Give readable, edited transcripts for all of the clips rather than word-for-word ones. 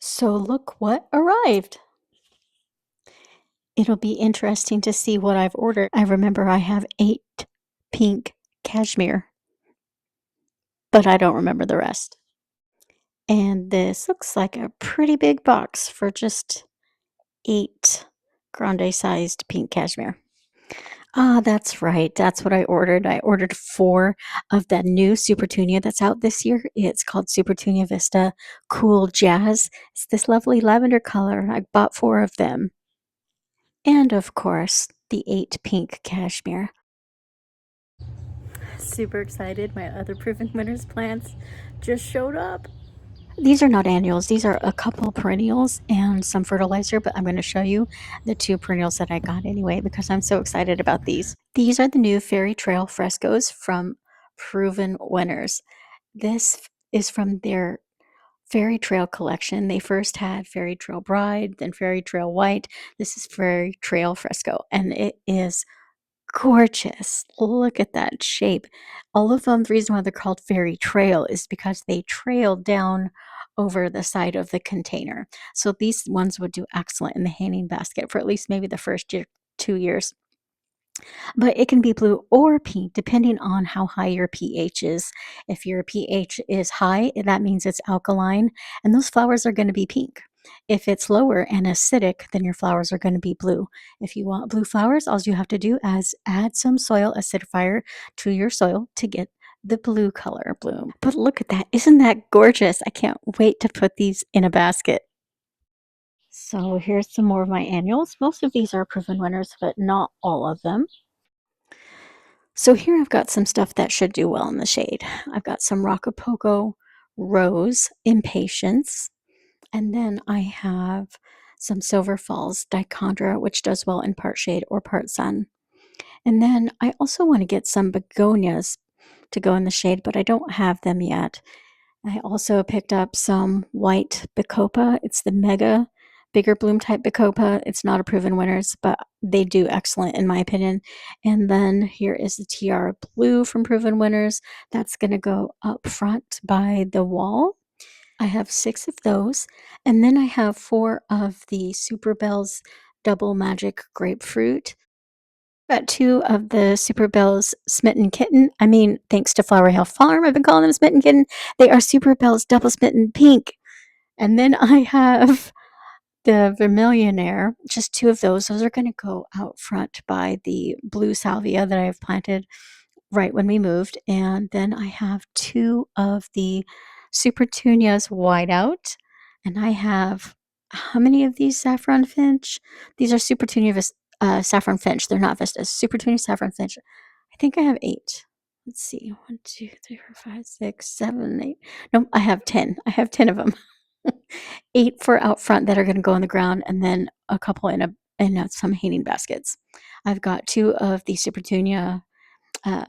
So look what arrived. It'll be interesting to see what I've ordered. I remember I have 8 pink cashmere, but I don't remember the rest. And this looks like a pretty big box for just 8 grande-sized pink cashmere. Ah, that's right. That's what I ordered. I ordered 4 of that new Super Tunia that's out this year. It's called Super Tunia Vista Cool Jazz. It's this lovely lavender color. I bought 4 of them. And of course, the 8 pink cashmere. Super excited. My other Proven Winners plants just showed up. These are not annuals. These are a couple perennials and some fertilizer, but I'm going to show you the 2 perennials that I got anyway because I'm so excited about these. These are the new Fairy Trail frescoes from Proven Winners. This is from their Fairy Trail collection. They first had Fairy Trail Bride, then Fairy Trail White. This is Fairy Trail Fresco, and it is gorgeous. Look at that shape. All of them, the reason why they're called fairy trail is because they trail down over the side of the container. So these ones would do excellent in the hanging basket for at least maybe the first year, 2 years. But it can be blue or pink depending on how high your pH is. If your pH is high, that means it's alkaline, and those flowers are going to be pink. If it's lower and acidic, then your flowers are going to be blue. If you want blue flowers, all you have to do is add some soil acidifier to your soil to get the blue color bloom. But look at that. Isn't that gorgeous? I can't wait to put these in a basket. So here's some more of my annuals. Most of these are proven winners, but not all of them. So here I've got some stuff that should do well in the shade. I've got some Rocapoco Rose Impatience, and then I have some Silver Falls Dichondra, which does well in part shade or part sun. And then I also want to get some begonias to go in the shade, but I don't have them yet. I also picked up some white Bacopa. It's the mega bigger bloom type Bacopa. It's not a proven winners, but they do excellent in my opinion. And then here is the Tiara Blue from Proven Winners. That's going to go up front by the wall. I have 6 of those. And then I have 4 of the Super Bells Double Magic Grapefruit. Got 2 of the Super Bells Smitten Kitten. I mean, thanks to Flower Hill Farm, I've been calling them Smitten Kitten. They are Super Bells Double Smitten Pink. And then I have the Vermillionaire, just 2 of those. Those are going to go out front by the blue salvia that I've planted right when we moved. And then I have 2 of the Super Tunias Whiteout. And I have how many of these Saffron Finch? These are Super Tunia Saffron Finch. They're not Vistas. Super Tunia Saffron Finch. I think I have 8. Let's see. 1, 2, 3, 4, 5, 6, 7, 8. No, I have 10. I have 10 of them. 8 for out front that are going to go on the ground, and then a couple in some hanging baskets. I've got 2 of the Super Tunia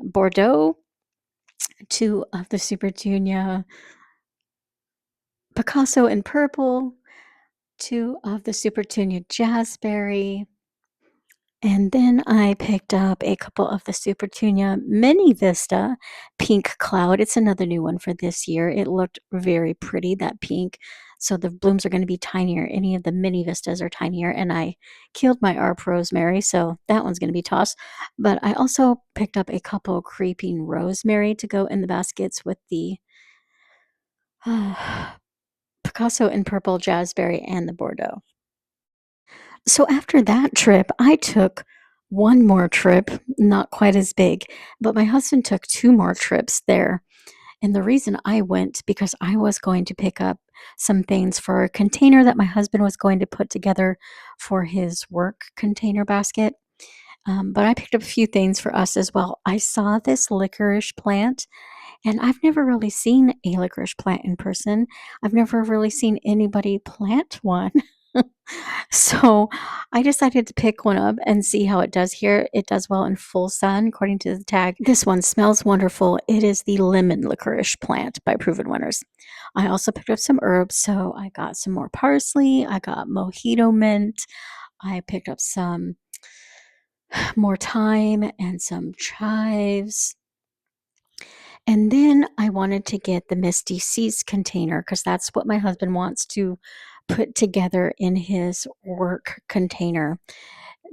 Bordeaux, 2 of the Super Tunia Picasso in purple, 2 of the Super Tunia Jazzberry, and then I picked up a couple of the Super Tunia Mini Vista Pink Cloud. It's another new one for this year. It looked very pretty, that pink. So the blooms are going to be tinier. Any of the Mini Vistas are tinier. And I killed my ARP Rosemary, so that one's going to be tossed. But I also picked up a couple Creeping Rosemary to go in the baskets with the Picasso in purple, Jazzberry, and the Bordeaux. So after that trip, I took one more trip, not quite as big, but my husband took 2 more trips there. And the reason I went because I was going to pick up some things for a container that my husband was going to put together for his work container basket. But I picked up a few things for us as well. I saw this licorice plant, and I've never really seen a licorice plant in person. I've never really seen anybody plant one. So I decided to pick one up and see how it does here. It does well in full sun, according to the tag. This one smells wonderful. It is the lemon licorice plant by Proven Winners. I also picked up some herbs, so I got some more parsley. I got mojito mint. I picked up some more thyme and some chives. And then I wanted to get the Misty Seeds container because that's what my husband wants to put together in his work container.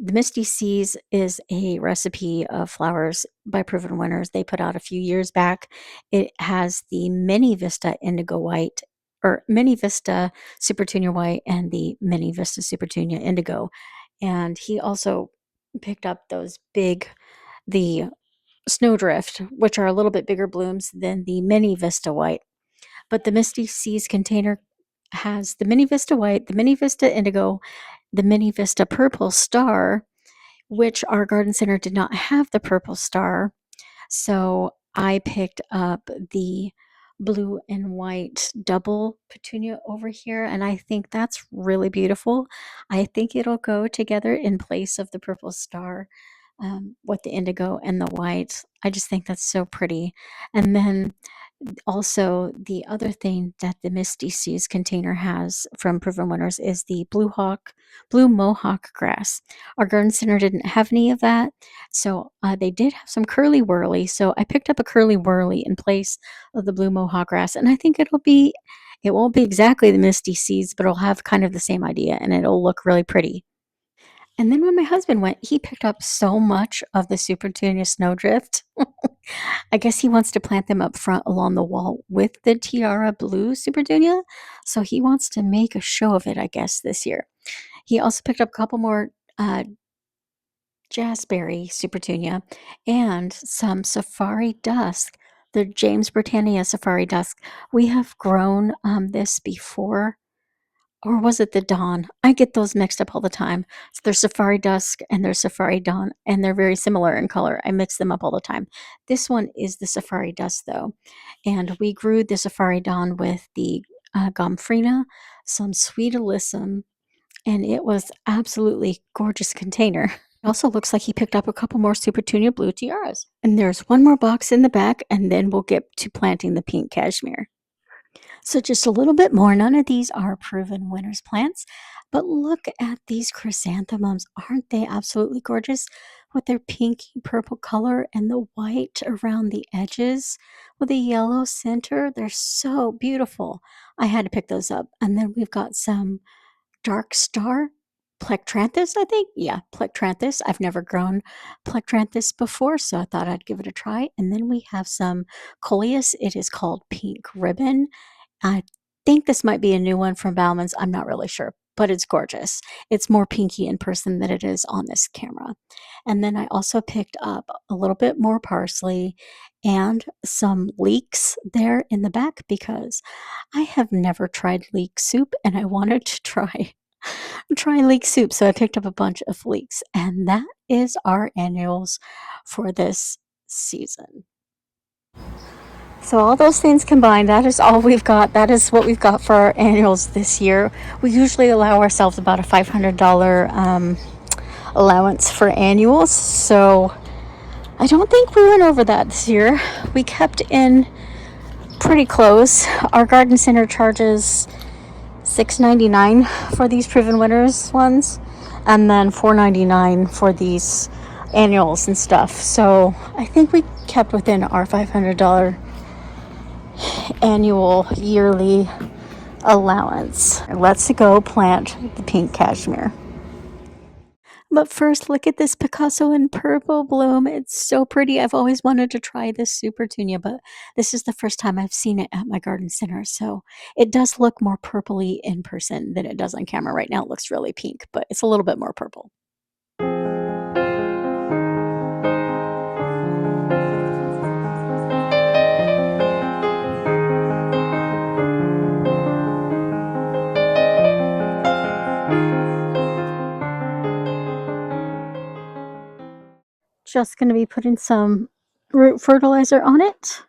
The Misty Seas is a recipe of flowers by Proven Winners they put out a few years back. It has the Mini Vista Indigo White or Mini Vista Supertunia White and the Mini Vista Supertunia Indigo. And he also picked up the Snowdrift, which are a little bit bigger blooms than the Mini Vista White. But the Misty Seas container has the Mini Vista White, the Mini Vista Indigo, the Mini Vista Purple Star, which our garden center did not have the purple star. So I picked up the blue and white double petunia over here, and I think that's really beautiful. I think it'll go together in place of the purple star with the indigo and the white. I just think that's so pretty. And then also, the other thing that the Misty Seas container has from Proven Winners is the blue mohawk grass. Our garden center didn't have any of that, so they did have some curly whirly. So I picked up a curly whirly in place of the blue mohawk grass, and I think it won't be exactly the Misty Seas, but it'll have kind of the same idea, and it'll look really pretty. And then when my husband went, he picked up so much of the Supertunia Snowdrift. I guess he wants to plant them up front along the wall with the Tiara Blue Supertunia. So he wants to make a show of it, I guess, this year. He also picked up a couple more Jazzberry Supertunia and some Safari Dusk, the James Britannia Safari Dusk. We have grown this before, or was it the Dawn? I get those mixed up all the time. So there's Safari Dusk and there's Safari Dawn, and they're very similar in color. I mix them up all the time. This one is the Safari Dusk, though. And we grew the Safari Dawn with the Gomfrina, some Sweet Alyssum, and it was absolutely gorgeous container. It also looks like he picked up a couple more Supertunia Blue Tiaras. And there's one more box in the back, and then we'll get to planting the Pink Cashmere. So just a little bit more. None of these are Proven Winners plants, but look at these chrysanthemums. Aren't they absolutely gorgeous with their pinky purple color and the white around the edges with a yellow center? They're so beautiful. I had to pick those up. And then we've got some dark star plectranthus, I think. Yeah, plectranthus. I've never grown plectranthus before, so I thought I'd give it a try. And then we have some coleus. It is called pink ribbon. I think this might be a new one from Bauman's. I'm not really sure, but it's gorgeous. It's more pinky in person than it is on this camera. And then I also picked up a little bit more parsley and some leeks there in the back because I have never tried leek soup and I wanted to try leek soup. So I picked up a bunch of leeks, and that is our annuals for this season. So all those things combined, that is all we've got. That is what we've got for our annuals this year. We usually allow ourselves about a $500 allowance for annuals. So I don't think we went over that this year. We kept in pretty close. Our garden center charges $6.99 for these Proven Winners ones, and then $4.99 for these annuals and stuff. So I think we kept within our $500 annual yearly allowance. Let's go plant the Pink Cashmere. But first, look at this Picasso in purple bloom. It's so pretty. I've always wanted to try this Supertunia, but this is the first time I've seen it at my garden center. So it does look more purpley in person than it does on camera. Right now it looks really pink, but it's a little bit more purple. Just going to be putting some root fertilizer on it.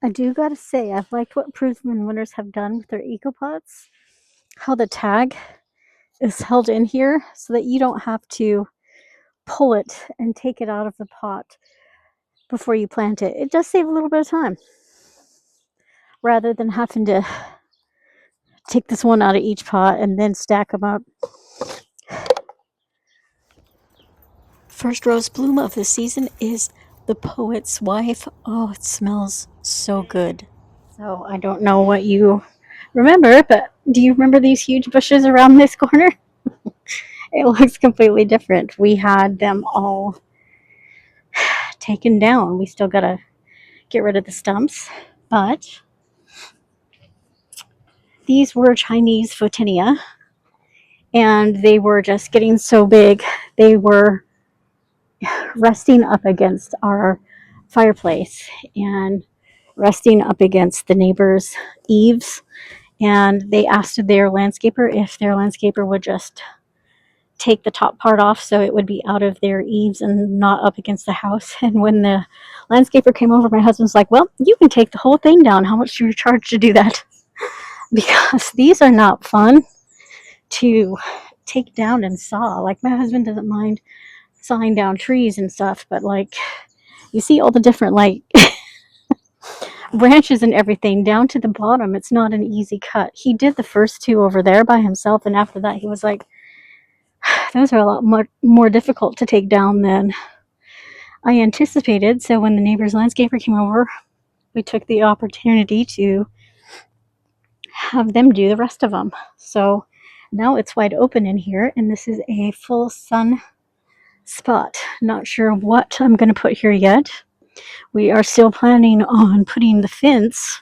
I do gotta say, I've liked what Proven Winners have done with their ecopots. How the tag is held in here so that you don't have to pull it and take it out of the pot before you plant it. It does save a little bit of time rather than having to take this one out of each pot and then stack them up. First rose bloom of the season is the Poet's Wife. Oh, it smells so good. So I don't know what you remember, but do you remember these huge bushes around this corner? It looks completely different. We had them all taken down. We still gotta get rid of the stumps, but these were Chinese photinia, and they were just getting so big. They were resting up against our fireplace and resting up against the neighbor's eaves. And they asked their landscaper if their landscaper would just take the top part off so it would be out of their eaves and not up against the house. And when the landscaper came over, my husband's like, well, you can take the whole thing down. How much do you charge to do that? Because these are not fun to take down and saw. Like, my husband doesn't mind sawing down trees and stuff, but like, you see all the different like branches and everything down to the bottom. It's not an easy cut. He did the first two over there by himself, and after that he was like, those are a lot more difficult to take down than I anticipated. So when the neighbor's landscaper came over, we took the opportunity to have them do the rest of them. So now it's wide open in here, and this is a full sun spot. Not sure what I'm going to put here yet. We are still planning on putting the fence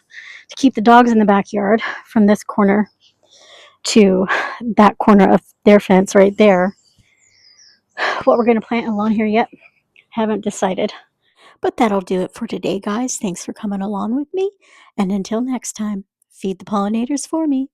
to keep the dogs in the backyard from this corner to that corner of their fence right there. What we're going to plant along here yet, haven't decided. But that'll do it for today, guys. Thanks for coming along with me. And until next time, feed the pollinators for me.